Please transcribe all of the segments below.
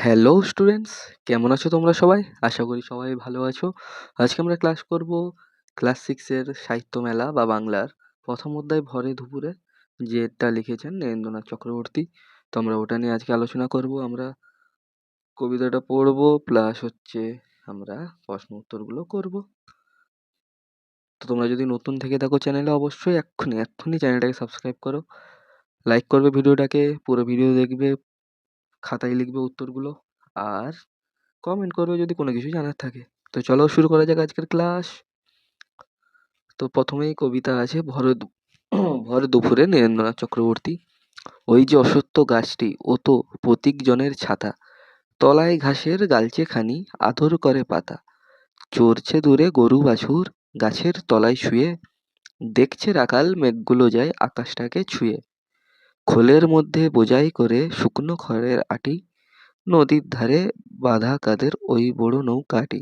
Hello students, কেমন আছো তোমরা সবাই? আশা করি সবাই ভালো আছো। আজকে আমরা ক্লাস করব ক্লাস 6 এর সাহিত্য মেলা বা বাংলার প্রথম অধ্যায় ভরে দুপুরে, যেটা লিখেছেন নীরেন্দ্রনাথ চক্রবর্তী। তো আমরা ওটা নিয়ে আজকে আলোচনা করব। আমরা কবিতাটা পড়বো প্লাস আমরা প্রশ্ন উত্তরগুলো করব। তো তোমরা যদি নতুন থেকে থাকো চ্যানেলে, অবশ্যই এক্ষুনি চ্যানেলটাকে সাবস্ক্রাইব করো, লাইক করবে ভিডিওটাকে, পুরো ভিডিও দেখবে, খাতায় লিখবে উত্তরগুলো, আর কমেন্ট করবে যদি কোনো কিছু জানার থাকে। তো চলো শুরু করা যাক আজকের ক্লাস। তো প্রথমেই কবিতা আছে ভর দুপুরে, নীরেন্দ্রনাথ চক্রবর্তী। ওই যে অশ্বত্থ গাছটি, ও তো প্রতীকজনের ছাতা, তলায় ঘাসের গালচে খানি, আদর করে পাতা। চরছে দূরে গরু বাছুর, গাছের তলায় শুয়ে, দেখছে রাখাল মেঘগুলো যায় আকাশটাকে ছুঁয়ে। খোলের মধ্যে বোঝাই করে শুকনো খড়ের আটি, নদীর ধারে বাঁধা কাদের ওই বড় নৌকাটি।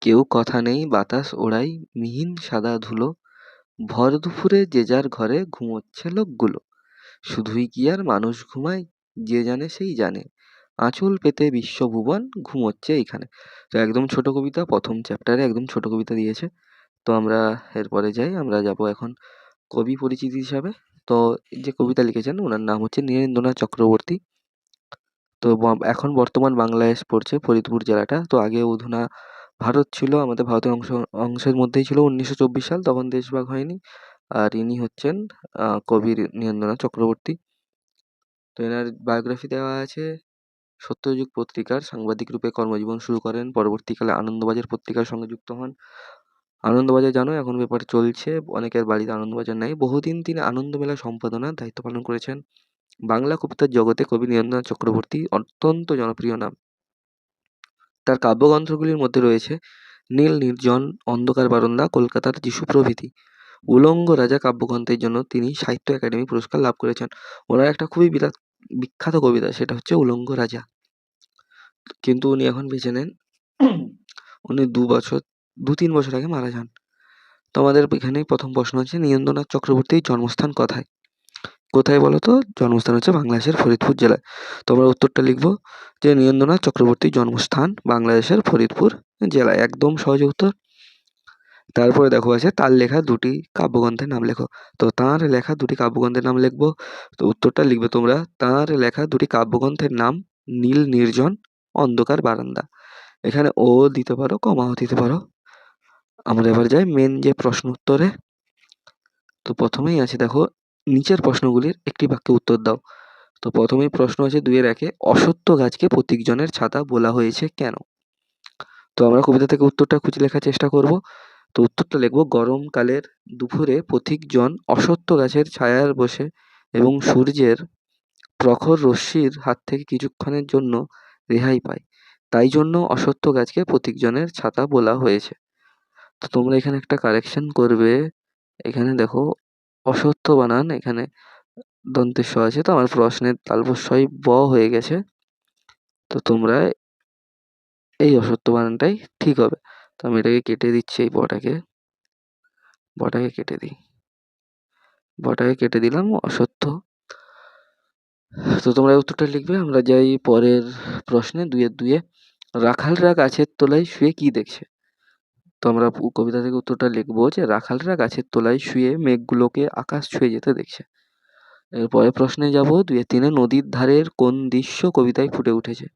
কেউ কথা নেই, বাতাস ওড়াই মিহিন সাদা ধুলো, ভর দুপুরে যে যার ঘরে ঘুমোচ্ছে লোকগুলো। শুধুই কি আর মানুষ ঘুমায়, যে জানে সেই জানে, আঁচল পেতে বিশ্বভুবন ঘুমোচ্ছে এইখানে। তো একদম ছোট কবিতা, প্রথম চ্যাপ্টারে একদম ছোট কবিতা দিয়েছে। তো আমরা এরপরে যাই, আমরা যাব এখন কবি পরিচিতি হিসাবে। তো যে কবিতা লিখেছেন ওনার নাম হচ্ছে নীরেন্দ্রনাথ চক্রবর্তী। তো এখন বর্তমান বাংলাদেশ পড়ছে ফরিদপুর জেলাটা। তো আগে অধুনা ভারত ছিল, আমাদের ভারতের অংশের মধ্যেই ছিল 1924 সাল, তখন দেশভাগ হয়নি। আর ইনি হচ্ছেন কবি নীরেন্দ্রনাথ চক্রবর্তী। তো এনার বায়োগ্রাফি দেওয়া আছে। সত্যযুগ পত্রিকার সাংবাদিক রূপে কর্মজীবন শুরু করেন, পরবর্তীকালে আনন্দবাজার পত্রিকার সঙ্গে যুক্ত হন। আনন্দবাজার জানো এখন পেপার চলছে, অনেকের বাড়িতে আনন্দবাজার নাই। বহুদিন তিনি আনন্দমেলা সম্পাদনার দায়িত্ব পালন করেছেন। বাংলা কবিতার জগতে কবি নীরেন্দ্রনাথ চক্রবর্তী অত্যন্ত জনপ্রিয় নাম। তার কাব্যগ্রন্থগুলির মধ্যে রয়েছে নীল নির্জন, অন্ধকার বারান্দা, কলকাতার যিশু প্রভৃতি। উলঙ্গ রাজা কাব্যগ্রন্থের জন্য তিনি সাহিত্য একাডেমি পুরস্কার লাভ করেছেন। ওনার একটা খুবই বিখ্যাত কবিতা, সেটা হচ্ছে উলঙ্গ রাজা। কিন্তু উনি এখন বেঁচে নেন। উনি 2-3 বছর আগে মারা যান। তো আমাদের এখানেই প্রথম প্রশ্ন হচ্ছে, নীরেন্দ্রনাথ চক্রবর্তীর জন্মস্থান কোথায়? কোথায় বলো তো? জন্মস্থান হচ্ছে বাংলাদেশের ফরিদপুর জেলায়। তো আমরা উত্তরটা লিখবো যে নীরেন্দ্রনাথ চক্রবর্তীর জন্মস্থান বাংলাদেশের ফরিদপুর জেলায়, একদম সহজ উত্তর। তারপরে দেখো আছে তার লেখা দুটি কাব্যগ্রন্থের নাম লেখো। তো তাঁর লেখা দুটি কাব্যগ্রন্থের নাম লিখবো। তো উত্তরটা লিখবে তোমরা, তাঁর লেখা দুটি কাব্যগ্রন্থের নাম নীল নির্জন, অন্ধকার বারান্দা। এখানে ও দিতে পারো, কমাও দিতে পারো। আমরা এবার যাই মেন যে প্রশ্ন উত্তরে। তো প্রথমেই আছে দেখো, নিচের প্রশ্নগুলির একটি বাক্যে উত্তর দাও। তো প্রথমেই প্রশ্ন আছে 2-1, অশ্বত্থ গাছকে প্রতীকজনের ছাতা বলা হয়েছে কেন? তো আমরা কবিতা থেকে উত্তরটা খুঁজে লেখার চেষ্টা করব। তো উত্তরটা লিখব, গরমকালের দুপুরে পথিকজন অশ্বত্থ গাছের ছায়ায় বসে এবং সূর্যের প্রখর রশ্মির হাত থেকে কিছুক্ষণের জন্য রেহাই পায়, তাই জন্য অশ্বত্থ গাছকে প্রতীকজনের ছাতা বলা হয়েছে। তো তোমরা এখানে একটা কারেকশন করবে। এখানে দেখো অশ্বত্থ বানান এখানে দন্তেস আছে, তো আমার প্রশ্নের তালবস্যই ব হয়ে গেছে। তো তোমরা এই অশ্বত্থ বানানটাই ঠিক হবে। তো আমি এটাকে কেটে দিচ্ছি, এই বটাকে কেটে দিই, বটাকে কেটে দিলাম অশ্বত্থ। তো তোমরা উত্তরটা লিখবে। আমরা যাই পরের প্রশ্নে, 2-2। রাখালরা গাছের তলায় শুয়ে কি দেখছে? তো আমরা কবিতা থেকে উত্তরটা লিখবো যে রাখালরা গাছের তলায় শুয়ে মেঘগুলোকে আকাশ ছুঁয়ে যেতে দেখছে। এরপরে প্রশ্নে যাব 2-3, নদীর ধারের কোন দৃশ্য কবিতায় ফুটে উঠেছে?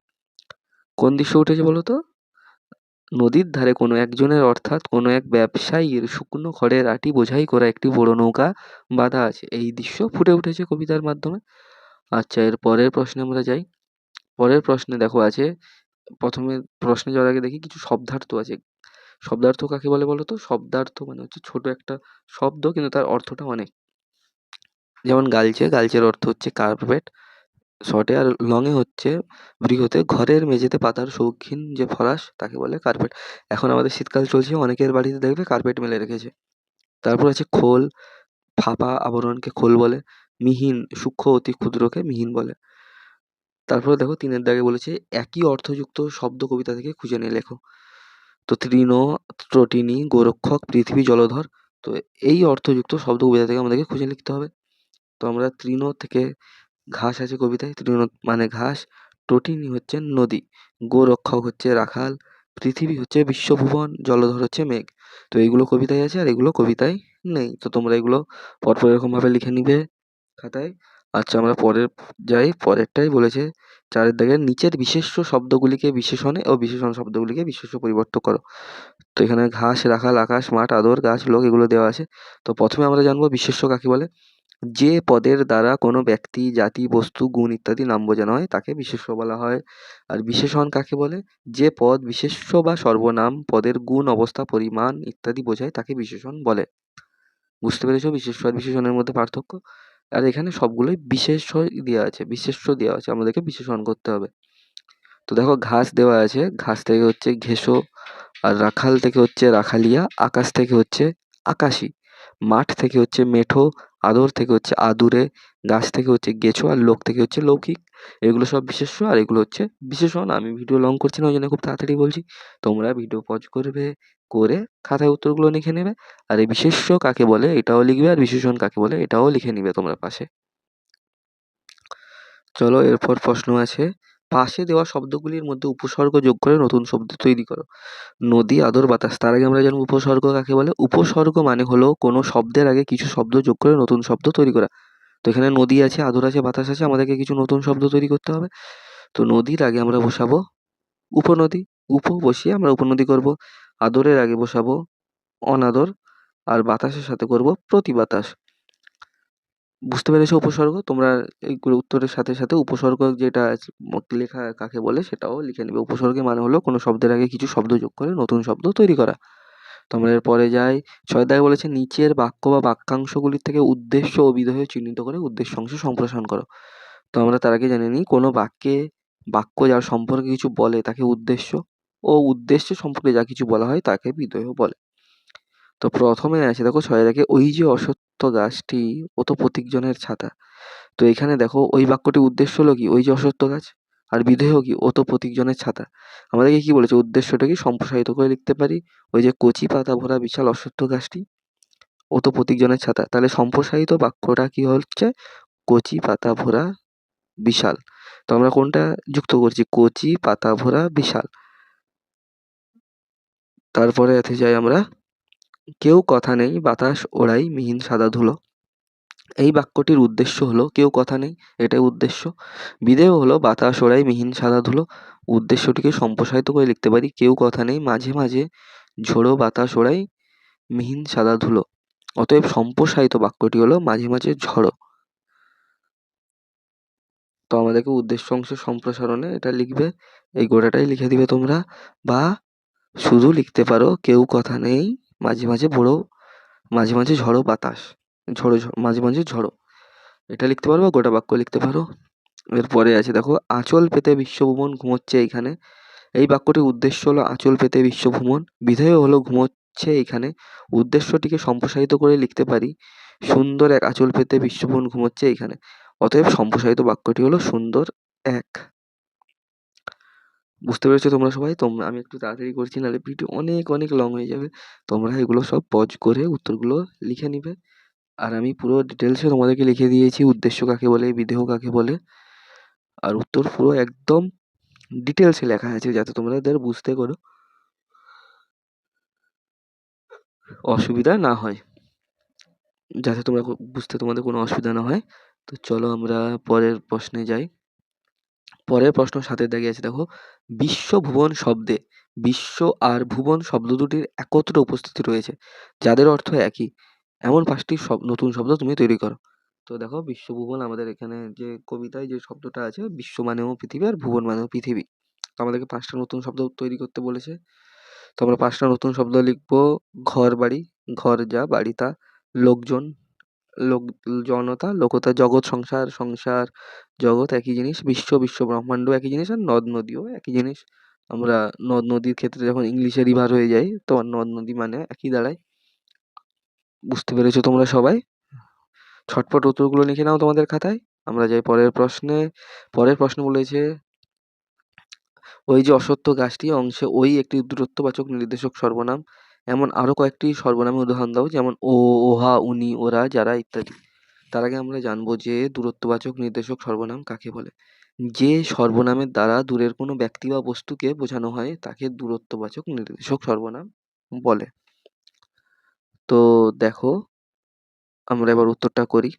কোন দৃশ্য উঠেছে বলো তো? নদীর ধারে কোনো একজনের অর্থাৎ কোনো এক ব্যবসায়ীর শুকনো খড়ের আটি বোঝাই করা একটি বড় নৌকা বাঁধা আছে, এই দৃশ্য ফুটে উঠেছে কবিতার মাধ্যমে। আচ্ছা, এর পরের প্রশ্নে আমরা যাই। পরের প্রশ্নে দেখো আছে, প্রথমে প্রশ্নে যাওয়ার আগে দেখি কিছু শব্দার্থ আছে। শব্দার্থ কাকে বলে বলো তো? শব্দার্থ মানে হচ্ছে ছোট একটা শব্দ কিন্তু তার অর্থটা অনেক। যেমন গালচে, গালচের অর্থ হচ্ছে কার্পেট শর্টে, আর লংয়ে হচ্ছে বৃহতে, ঘরের মেঝেতে পাতার শৌখিন যে ফরাশ তাকে বলে কার্পেট। এখন আমাদের শীতকাল চলছে, অনেকের বাড়িতে দেখবে কার্পেট মেলে রেখেছে। তারপর আছে খোল, ফাঁপা আবরণকে খোল বলে, মিহিন সূক্ষ্ম অতি ক্ষুদ্রকে মিহিন বলে। তারপরে দেখো 3-এর দাগে বলেছে একই অর্থযুক্ত শব্দ কবিতা থেকে খুঁজে নিয়ে লেখো। তো তৃণ, ত্রটিনী, গোরক্ষক, পৃথিবী, জলধর। তো এই অর্থযুক্ত শব্দ কবিতা থেকে আমাদেরকে খুঁজে লিখতে হবে। তো আমরা তৃণ থেকে ঘাস আছে কবিতায়, তৃণ মানে ঘাস, তটিনী হচ্ছে নদী, গোরক্ষক হচ্ছে রাখাল, পৃথিবী হচ্ছে বিশ্বভুবন, জলধর হচ্ছে মেঘ। তো এইগুলো কবিতায় আছে আর এগুলো কবিতায় নেই। তো তোমরা এগুলো পরপর এরকমভাবে লিখে নিবে খাতায়। আচ্ছা, আমরা যাই। পরেরটাই বলেছে ৪ এর দাগের নিচের বিশেষ্য শব্দগুলিকে বিশেষণে ও বিশেষণ শব্দগুলিকে বিশেষ্য পরিবর্তন করো। তো এখানে ঘাস, রাখাল, আকাশ, মাঠ, আদর, গাছ, লোক এগুলো দেওয়া আছে। তো প্রথমে আমরা জানবো বিশেষ্য কাকে বলে। যে পদের দ্বারা কোনো ব্যক্তি, জাতি, বস্তু, গুণ ইত্যাদি নাম বোঝানো হয় তাকে বিশেষ্য বলা হয়। আর বিশেষণ কাকে বলে? যে পদ বিশেষ্য বা সর্বনাম পদের গুণ, অবস্থা, পরিমাণ ইত্যাদি বোঝায় তাকে বিশেষণ বলে। বুঝতে পেরেছো বিশেষ্য আর বিশেষণের মধ্যে পার্থক্য? আর এখানে সবগুলোই বিশেষ্য দেওয়া আছে, বিশেষ্য দেওয়া আছে, আমাদেরকে বিশেষণ করতে হবে। তো দেখো ঘাস দেওয়া আছে, ঘাস থেকে হচ্ছে ঘেঁষো, আর রাখাল থেকে হচ্ছে রাখালিয়া, আকাশ থেকে হচ্ছে আকাশী, মাঠ থেকে হচ্ছে মেঠো, আদর থেকে হচ্ছে আদুরে, গাছ থেকে হচ্ছে গেছো, আর লোক থেকে হচ্ছে লৌকিক। এগুলো সব বিশেষ্য আর এগুলো হচ্ছে বিশেষণ। আমি ভিডিও লং করছি না, ওই জন্য খুব তাড়াতাড়ি বলছি। তোমরা ভিডিও পজ করবে, করে খাতায় উত্তরগুলো লিখে নেবে। আর এই বিশেষ্য কাকে বলে এটাও লিখবে, আর বিশেষণ কাকে বলে এটাও লিখে নিবে তোমরা পাশে। চলো এরপর প্রশ্ন আছে, পাশে দেওয়া শব্দগুলির মধ্যে উপসর্গ যোগ করে নতুন শব্দ তৈরি করো। নদী, আদর, বাতাস। তার আগে আমরা জানবো উপসর্গ কাকে বলে। উপসর্গ মানে হলো কোনো শব্দের আগে কিছু শব্দ যোগ করে নতুন শব্দ তৈরি করা। তো এখানে নদী আছে, আদর আছে, বাতাস আছে, আমাদেরকে কিছু নতুন শব্দ তৈরি করতে হবে। তো নদীর আগে আমরা বসাবো উপনদী, বসিয়ে আমরা উপনদী করব। আদরের আগে বসাবো অনাদর, আর বাতাসের সাথে করব প্রতিবাতাস। বুঝতে পেরেছো উপসর্গ? তোমরা এইগুলো উত্তরের সাথে সাথে উপসর্গ যেটা লেখা কাকে বলে সেটাও লিখে নেবে। উপসর্গের মানে হলো কোনো শব্দের আগে কিছু শব্দ যোগ করে নতুন শব্দ তৈরি করা। তো আমরা এরপরে যাই। ৬ দাগে বলেছে নিচের বাক্য বা বাক্যাংশগুলির থেকে উদ্দেশ্য ও বিধেয় চিহ্নিত করে উদ্দেশ্য অংশ সম্প্রসারণ করো। তো আমরা তার আগে জেনে নিই, কোনো বাক্য যার সম্পর্কে কিছু বলে তাকে উদ্দেশ্য, ও উদ্দেশ্য সম্পর্কে যা কিছু বলা হয় তাকে বিধেয় বলে। তো প্রথমে আছে দেখো ৬ দাগে, ওই যে অশ্বত্থ গাছটি ও তো প্রতীকজনের ছাতা। তো এখানে দেখো ওই বাক্যটির উদ্দেশ্য হলো কি, ওই যে অশ্বত্থ গাছ, আর বিধেয় কি, ও তো প্রতীকজনের ছাতা। আমাদেরকে কি বলেছে, উদ্দেশ্যটা কি সম্প্রসারিত করে লিখতে পারি, ওই যে কচি পাতা ভরা বিশাল অশ্বত্থ গাছটি ও তো প্রতীকজনের ছাতা। তাহলে সম্প্রসারিত বাক্যটা কি হচ্ছে, কচি পাতা ভরা বিশাল। তো আমরা কোনটা যুক্ত করছি, কচি পাতা ভরা বিশাল। তারপরে এতে যাই আমরা, কেউ কথা নেই বাতাস ওড়াই মিহিন সাদা ধুলো। এই বাক্যটির উদ্দেশ্য হলো কেউ কথা নেই, এটাই উদ্দেশ্য। বিধেয় হলো বাতাস ওড়াই মিহিন সাদা ধুলো। উদ্দেশ্যটিকে সম্প্রসারিত করে লিখতে পারি, কেউ কথা নেই মাঝে মাঝে ঝোড়ো বাতাস ওড়াই মিহিন সাদা ধুলো। অতএব সম্প্রসারিত বাক্যটি হলো মাঝে মাঝে ঝড়ো। তো আমাদেরকে উদ্দেশ্য অংশের সম্প্রসারণে এটা লিখবে, এই গোটাটাই লিখে দিবে তোমরা। বা শুধু লিখতে পারো কেউ কথা নেই মাঝে মাঝে মাঝে মাঝে ঝড়ো বাতাস, মাঝে মাঝে ঝড়ো, এটা লিখতে পারো বা গোটা বাক্য লিখতে পারো। এরপরে আছে দেখো, আঁচল পেতে বিশ্বভ্রমণ ঘুমোচ্ছে এইখানে। এই বাক্যটির উদ্দেশ্য হলো আঁচল পেতে বিশ্বভ্রমণ, বিধেয় হলো ঘুমোচ্ছে এইখানে। উদ্দেশ্যটিকে সম্প্রসারিত করে লিখতে পারি, সুন্দর এক আঁচল পেতে বিশ্বভ্রমণ ঘুমোচ্ছে এইখানে। অতএব সম্প্রসারিত বাক্যটি হলো সুন্দর এক। বুঝতে পেরেছো তোমরা সবাই? আমি একটু তাড়াতাড়ি করছি, নাহলে ভিডিও অনেক অনেক লং হয়ে যাবে। তোমরা এগুলো সব পজ করে উত্তরগুলো লিখে নিবে। আর আমি পুরো ডিটেলসে তোমাদেরকে লিখে দিয়েছি উদ্দেশ্য কাকে বলে, বিধেয় কাকে বলে, আর উত্তর পুরো একদম ডিটেলসে লেখা আছে, যাতে তোমাদের বুঝতে কোনো অসুবিধা না হয়, যাতে তোমরা বুঝতে তোমাদের কোনো অসুবিধা না হয়। তো চলো আমরা পরের প্রশ্নে যাই। পরের প্রশ্ন ৭ এর দাগে আছে দেখো, বিশ্বভুবন শব্দে বিশ্ব আর ভুবন শব্দ দুটির একত্র উপস্থিতি রয়েছে, যাদের অর্থ একই, এমন ৫টি নতুন শব্দ তুমি তৈরি করো। তো দেখো বিশ্বভুবন, আমাদের এখানে যে কবিতায় যে শব্দটা আছে, বিশ্ব মানেও পৃথিবী আর ভুবন মানেও পৃথিবী। তো আমাদেরকে ৫টা নতুন শব্দ তৈরি করতে বলেছে। তো আমরা ৫টা নতুন শব্দ লিখবো। ঘর বাড়ি, ঘর যা, বাড়ি তা, লোকজন, লোক জনতা, লোকতা, জগৎ, সংসার, সংসার, জগৎ একই জিনিস, বিশ্ব ব্রহ্মাণ্ড একই জিনিস, আর নদ নদীও একই জিনিস। আমরা নদ নদীর ক্ষেত্রে যখন ইংলিশে রিভার হয়ে যায়, তো নদ নদী মানে একই দাঁড়ায়। বুঝতে পেরেছো তোমরা সবাই? ছটপট উত্তরগুলো লিখে নাও তোমাদের খাতায়। আমরা যাই পরের প্রশ্নে। পরের প্রশ্ন বলেছে, ওই যে অশ্বত্থ গাছটি অংশে ওই একটি দূরত্ববাচক নির্দেশক সর্বনাম, এমন আরো কয়েকটি সর্বনামের উদাহরণ দাও, যেমন ও, ওহা, উনি, ওরা, যারা ইত্যাদি। তার আগে আমরা জানবো যে দূরত্ববাচক নির্দেশক সর্বনাম কাকে বলে। যে সর্বনামের দ্বারা দূরের কোনো ব্যক্তি বা বস্তুকে বোঝানো হয় তাকে দূরত্ববাচক নির্দেশক সর্বনাম বলে। তো দেখো, আমরা এবার উত্তরটা করি।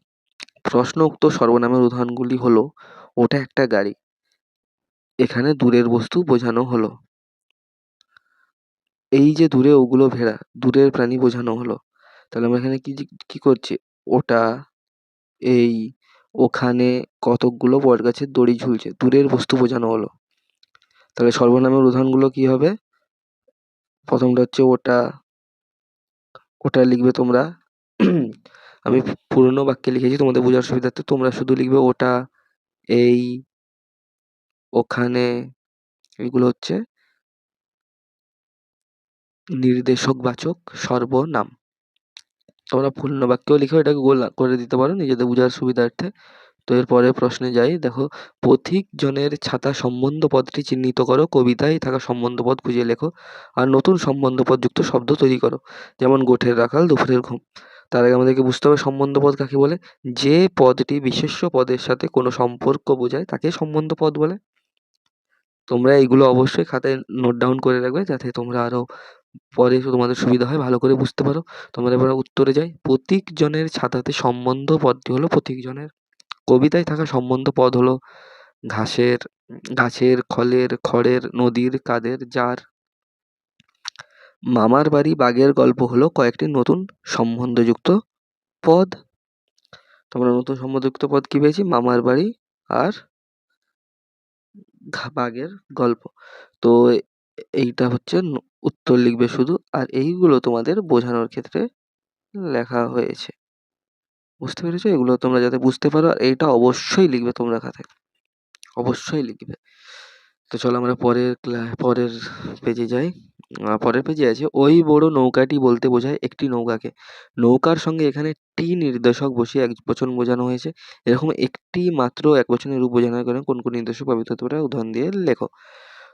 প্রশ্ন উক্ত সর্বনামের উদাহরণগুলি হলো: ওটা একটা গাড়ি, এখানে দূরের বস্তু বোঝানো হলো। এই যে দূরে ওগুলো ভেড়া, দূরের প্রাণী বোঝানো হলো। তাহলে আমরা এখানে কি করছি? ওটা, এই, ওখানে কতকগুলো বটগাছের দড়ি ঝুলছে, দূরের বস্তু বোঝানো হলো। তাহলে সর্বনামের উদাহরণগুলো কি হবে? প্রথমটা হচ্ছে ওটা, ওটা লিখবে তোমরা। আমি পুরনো বাক্যে লিখেছি তোমাদের বোঝার সুবিধার্থে, তোমরা শুধু লিখবে ওটা, এই, ওখানে। এগুলো হচ্ছে নির্দেশকবাচক সর্বনাম। তোমরা পূর্ণ বাক্যেও লিখেও এটাকে গোল করে দিতে পারো নিজেদের বোঝার সুবিধার্থে। তো এর পরের প্রশ্নে যাই। দেখো, পথিক জনের ছাতা সম্বন্ধ পদটি চিহ্নিত করো, কবিতায় থাকা সম্বন্ধ পদ খুঁজে লেখো, আর নতুন সম্বন্ধ পদ যুক্ত শব্দ তৈরি করো। যেমন গোঠের রাখাল, দুপুরের ঘুম। তার আগে আমাদেরকে বুঝতে হবে সম্বন্ধ পদ কাকে বলে। যে পদটি বিশেষ্য পদের সাথে কোনো সম্পর্ক বোঝায় তাকে সম্বন্ধ পদ বলে। তোমরা এইগুলো অবশ্যই খাতায় নোট ডাউন করে রাখবে, যাতে তোমরা আরো পরে তোমাদের সুবিধা হয়, ভালো করে বুঝতে পারো। তোমরা এবার উত্তরে যাই। পথিক জনের ছাতাতে সম্বন্ধ পদটি হলো পথিক জনের। কবিতায় থাকা সম্বন্ধ পদ হলো ঘাসের, গাছের, খলের, খড়ের, নদীর, কাদের, যার। মামার বাড়ি বাঘের গল্প হলো কয়েকটি নতুন সম্বন্ধযুক্ত পদ। তোমরা নতুন সম্বন্ধযুক্ত পদ কি পেয়েছি? মামার বাড়ি আর বাঘের গল্প। তো এইটা হচ্ছে উত্তর লিখবে শুধু, আর এইগুলো তোমাদের বোঝানোর ক্ষেত্রে লেখা হয়েছে। বুঝতে পেরেছো? এগুলো তোমরা যাতে বুঝতে পারো, আর এইটা অবশ্যই লিখবে তোমরা খাতায়, অবশ্যই লিখবে। তো চলো আমরা পরের পেজে যাই। পরের পেজে আছে, ওই বড় নৌকাটি বলতে বোঝায় একটি নৌকাকে। নৌকার সঙ্গে এখানে টি নির্দেশক বসিয়ে একবচন বোঝানো হয়েছে। এরকম একটি মাত্র একবচনের রূপ বোঝানোর কারণে কোন কোন নির্দেশক ব্যবহৃত হতে পারে উদাহরণ দিয়ে লেখো।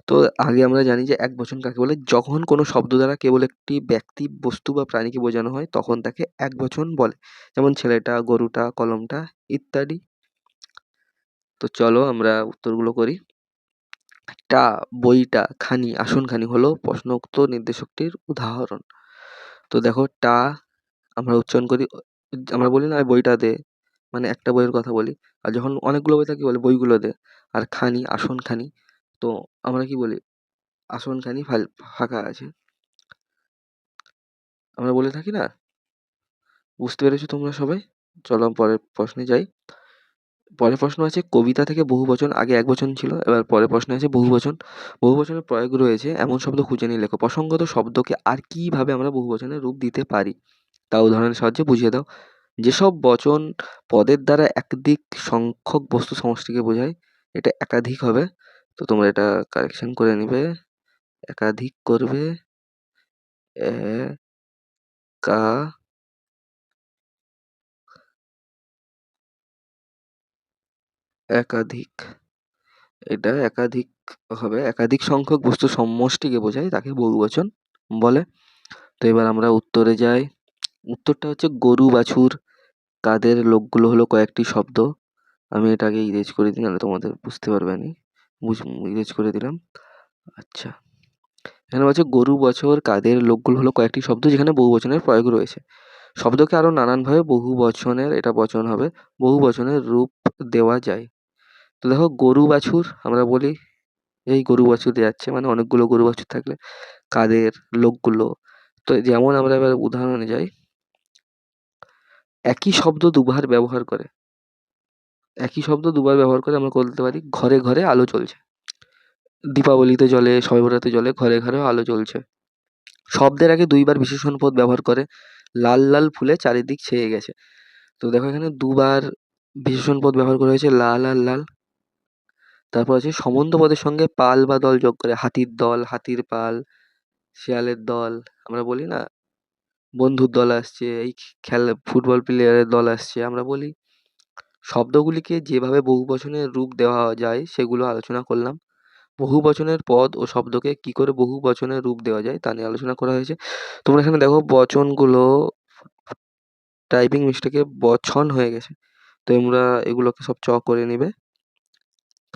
তো আগে আমরা জানি যে একবচন কাকে বলে। যখন কোনো শব্দ দ্বারা কেবল একটি ব্যক্তি, বস্তু বা প্রাণীকে বোঝানো হয় তখন তাকে একবচন বলে। যেমন ছেলেটা, গরুটা, কলমটা ইত্যাদি। তো চলো আমরা উত্তরগুলো করি। টা, বইটা, খানি, আসনখানি হলো প্রশ্নোক্ত নির্দেশকটির উদাহরণ। তো দেখো, টা আমরা উচ্চারণ করি, আমরা বলি না বইটা দে, মানে একটা বইয়ের কথা বলি। আর যখন অনেকগুলো বই থাকে বলে বইগুলো দে। আর খানি, আসনখানি, তো আমরা কি বলি? আসনখানি ফাঁকা আছে, আমরা বলে থাকি না? বুঝতে পেরেছো তোমরা সবাই? চলো পরের প্রশ্নে যাই। পরের প্রশ্ন আছে, কবিতা থেকে বহুবচন আগে একবচন ছিল, এবার পরের প্রশ্নে আছে বহুবচন। বহুবচনের প্রয়োগ রয়েছে এমন শব্দ খুঁজে নিয়ে লেখো। প্রসঙ্গত শব্দকে আর কিভাবে আমরা বহুবচনের রূপ দিতে পারি তা উদাহরণের সাহায্যে বুঝিয়ে দাও। যেসব বচন পদের দ্বারা একাধিক সংখ্যক বস্তু সমষ্টিকে বোঝায়, এটা একাধিক হবে। তো তোমরা এটা কারেকশন করে নিবে, একাধিক করবে, একা একাধিক, এটা একাধিক হবে। একাধিক সংখ্যক বস্তু সমষ্টিকে বোঝায় তাকে বহুবচন বলে। তো এবার আমরা উত্তরে যাই। উত্তরটা হচ্ছে গরু, বাছুর, কাদের, লোকগুলো হলো কয়েকটি শব্দ। আমি এটাকে ইরেজ করে দিই, নাহলে তোমাদের বুঝতে পারবে না। ইরেজ করে দিলাম। আচ্ছা, এখানে বলছে গরু, বছর, কাদের, লোকগুলো হলো কয়েকটি শব্দ যেখানে বহুবচনের প্রয়োগ রয়েছে। শব্দকে আরো নানানভাবে বহু বচনের, এটা বচন হবে, বহু বচনের রূপ দেওয়া যায়। তো দেখো, গরু বাছুর আমরা বলি এই গরু বাছুর যাচ্ছে, মানে অনেকগুলো গরু বাছুর থাকলে। কাদের, লোকগুলো। তো যেমন আমরা এবার উদাহরণে যাই। একই শব্দ দুবার ব্যবহার করে, একই শব্দ দুবার ব্যবহার করে আমরা বলতে পারি ঘরে ঘরে আলো জ্বলছে। দীপাবলিতে জ্বলে, শবে বরাতে জ্বলে, ঘরে ঘরেও আলো জ্বলছে। শব্দের আগে দুইবার বিশেষণ পদ ব্যবহার করে, লাল লাল ফুলে চারিদিক ছেয়ে গেছে। তো দেখো, এখানে দুবার বিশেষণ পদ ব্যবহার করা হয়েছে, লাল আর লাল। তারপর আছে সম্বন্ধ পদের সঙ্গে পাল বা দল যোগ করে, হাতির দল, হাতির পাল, শিয়ালের দল। আমরা বলি না বন্ধুর দল আসছে, এই খেলা ফুটবল প্লেয়ারের দল আসছে, আমরা বলি। শব্দগুলিকে যেভাবে বহুবচনের রূপ দেওয়া যায় সেগুলো আলোচনা করলাম। বহুবচনের পদ ও শব্দকে কি করে বহুবচনের রূপ দেওয়া যায় তা নিয়ে আলোচনা করা হয়েছে। তোমরা এখানে দেখো বচনগুলো টাইপিং মিস্টেকে বচন হয়ে গেছে, তো তোমরা এগুলোকে সব করে নিবে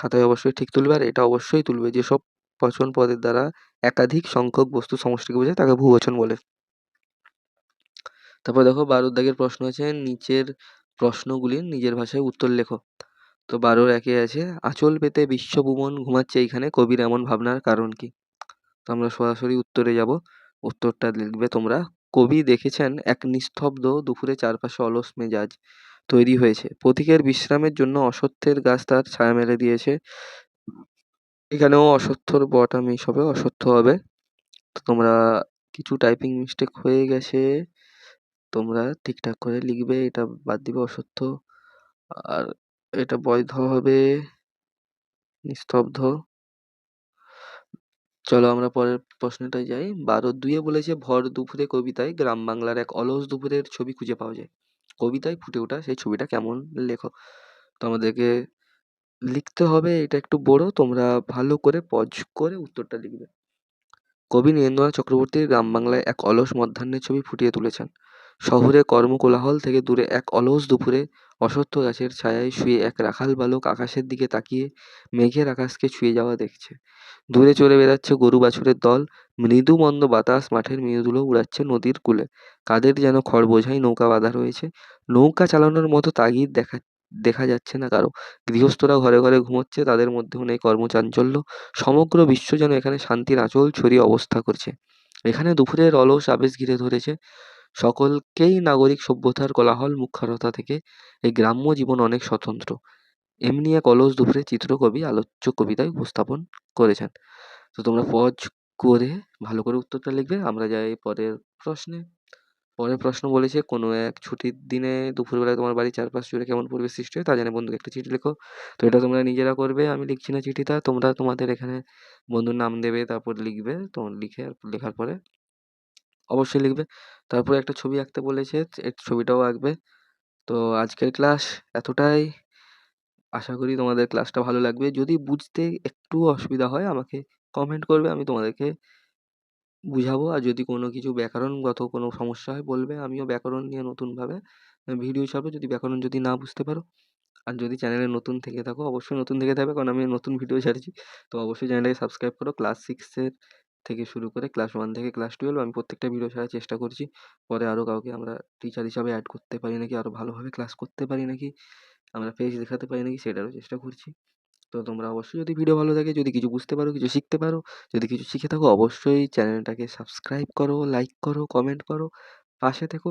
খাতায় অবশ্যই ঠিক তুলবে, আর এটা অবশ্যই তুলবে যেসব বচন পদের দ্বারা একাধিক সংখ্যক বস্তু সমষ্টিকে বোঝায় তাকে বহুবচন বলে। তারপর দেখো 12 দাগের প্রশ্ন আছে, নিচের প্রশ্নগুলির নিজের ভাষায় উত্তর লেখো। তো 12 আছে, আঁচল পেতে বিশ্বভুবন ঘুমাচ্ছে এইখানে, কবির এমন ভাবনার কারণ কি? তো আমরা সরাসরি উত্তরে যাব। উত্তরটা লিখবে তোমরা, কবি দেখেছেন এক নিস্তব্ধ দুপুরে চারপাশে অলস মেজাজ তৈরি হয়েছে, পথিকের বিশ্রামের জন্য অশ্বত্থের গাছ তার ছায়া মেলে দিয়েছে। এখানেও অশ্বত্থর বটা মিস হবে, অশ্বত্থ হবে। তো তোমরা কিছু টাইপিং মিস্টেক হয়ে গেছে, তোমরা ঠিকঠাক করে লিখবে, এটা বাদ দিবে অশ্বত্থ, আর এটা বৈধ হবে নিস্তব্ধ। চলো আমরা পরের প্রশ্নটায় যাই। 12 বলেছে, ভর দুপুরে কবিতায় গ্রাম বাংলার এক অলস দুপুরের ছবি খুঁজে পাওয়া যায়, কবিতায় ফুটে ওঠা সেই ছবিটা কেমন লেখো। তো আমাদেরকে লিখতে হবে, এটা একটু বড়, তোমরা ভালো করে পজ করে উত্তরটা লিখবে। কবি নীরেন্দ্রনাথ চক্রবর্তীর গ্রাম বাংলায় এক অলস মধ্যাহ্নের ছবি ফুটিয়ে তুলেছেন। শহুরে কর্মকোলাহল থেকে দূরে এক অলস দুপুরে অশ্বত্থ গাছের ছায়ায় শুয়ে এক রাখাল বালক আকাশের দিকে তাকিয়ে মেঘের আকাশকে ছুঁয়ে যাওয়া দেখছে। দূরে চড়ে বেড়াচ্ছে গরু বাছুরের দল, মৃদু মন্দ বাতাস মাঠের মেয়েধুলো উড়াচ্ছে নদীর কূলে, কাদের যেন খড় বোঝাই নৌকা বাঁধা রয়েছে, নৌকা চালানোর মতো তাগিদ দেখা দেখা যাচ্ছে না কারো। গৃহস্থরা ঘরে ঘরে ঘুমোচ্ছে, তাদের মধ্যেও নেই কর্মচাঞ্চল্য। সমগ্র বিশ্ব যেন এখানে শান্তির আঁচল ছড়িয়ে অবস্থা করছে। এখানে দুপুরের অলস আবেশ ঘিরে ধরেছে সকলকেই, নাগরিক সভ্যতার কোলাহল মুখরতা থেকে এই গ্রাম্য জীবন অনেক স্বতন্ত্র। এমনি এক অলস দুপুরে চিত্রকবি আলোচ্য কবিতায় উপস্থাপন করেছেন। তো তোমরা পজ করে ভালো করে উত্তরটা লিখবে। আমরা যাই পরের প্রশ্নে। পরের প্রশ্ন বলেছে, কোনো এক ছুটির দিনে দুপুরবেলায় তোমার বাড়ির চারপাশ জুড়ে কেমন পরিবেশ সৃষ্টি হয় তা জেনে বন্ধুকে একটা চিঠি লেখো। তো এটা তোমরা নিজেরা করবে, আমি লিখছি না চিঠিটা, তোমরা তোমাদের এখানে বন্ধুর নাম দেবে, তারপর লিখবে, তোমার লিখে লেখার পরে অবশ্যই লিখবে। তারপরে একটা ছবি আঁকতে বলেছে, এই ছবিটাও আঁকবে। তো আজকের ক্লাস এতটাই, আশা করি তোমাদের ক্লাসটা ভালো লাগবে। যদি বুঝতে একটু অসুবিধা হয় আমাকে কমেন্ট করবে, আমি তোমাদেরকে বুঝাবো। আর যদি কোনো কিছু ব্যাকরণগত কোনো সমস্যা হয় বলবে, আমিও ব্যাকরণ নিয়ে নতুনভাবে ভিডিও ছাড়বো যদি ব্যাকরণ যদি না বুঝতে পারো। আর যদি চ্যানেলে নতুন থেকে থাকো, অবশ্যই নতুন থেকে থাকবে, কারণ আমি নতুন ভিডিও ছাড়ছি। তো অবশ্যই চ্যানেলটাকে সাবস্ক্রাইব করো। ক্লাস 6 এর থেকে শুরু করে ক্লাস 1 থেকে ক্লাস 12 আমি প্রত্যেকটা ভিডিও ছাড়ার চেষ্টা করছি। পরে আরও কাউকে আমরা টিচার হিসাবে অ্যাড করতে পারি নাকি, আরও ভালোভাবে ক্লাস করতে পারি নাকি, আমরা পেজ দেখাতে পারি নাকি, সেটারও চেষ্টা করছি। তো তোমরা অবশ্যই, যদি ভিডিও ভালো লাগে, যদি কিছু বুঝতে পারো, কিছু শিখতে পারো, যদি কিছু শিখে থাকো, অবশ্যই চ্যানেলটাকে সাবস্ক্রাইব করো, লাইক করো, কমেন্ট করো, পাশে থেকো।